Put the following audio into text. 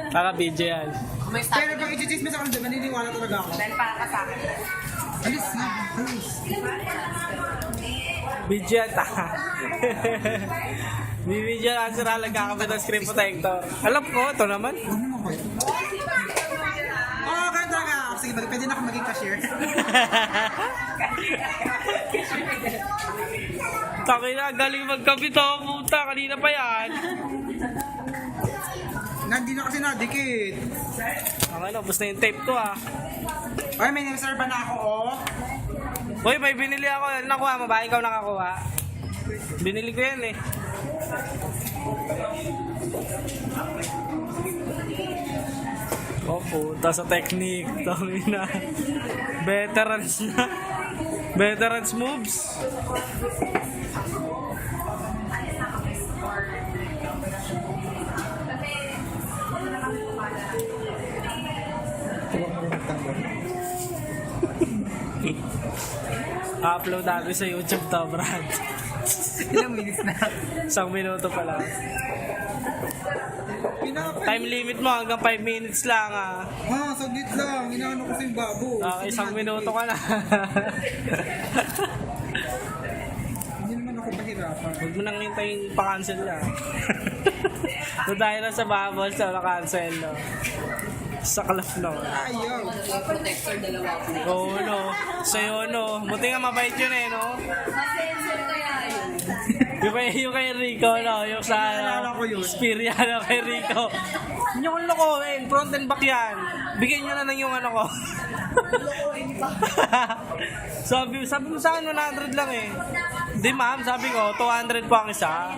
Taka video yan. Pero pag i-chismis ako doon, naniniwala talaga ako. Dahil para ka sa akin. Alis na, alis. Video yan, taka. Bibidyo lang sila nagkakamit ng screen protector. Alam ko, ito naman. Ano mo ba yun? Oo, ganun talaga ako. Sige, pwede na ako maging cashier. Taki na, galing magkabit ako, puta. Kanina pa yan. Nandi na kasi nadikit. Okay na, ubos na yung tape ko ah. Ay, may reserve na ako, oh. Uy, may binili ako. Ano nakuha mo ba? Ikaw nakakuha? Binili ko yan eh. Oh, puta sa technique. Tangi na. Veterans na. Veterans moves. Upload natin sa YouTube to, Brad. Ilang minutes na? 1 minuto pa lang. Time limit mo hanggang 5 minutes lang ah. Ah, saglit lang. Inaano ko sa yung babo. Okay, 1 minuto ka na. Hindi naman ako pahirapan. Huwag mo nang hintayin pa-cancel na. So dahil na sa bubbles, na-cancel no. Sa kalaf no. Ayaw. Protector dalawa ko. Oo no. Sa'yo no. Buti nga mabait yun eh no. Masensor kaya yun. Yung kay Rico no. Yung sa Naalala ko yun. Xperia na kay Rico. Hindi ko lokohin. Front and back yan. Bigyan nyo na lang yung ano ko. sabi mo sa akin 100 lang eh. Di ma'am, sabi ko 200 po ang isa.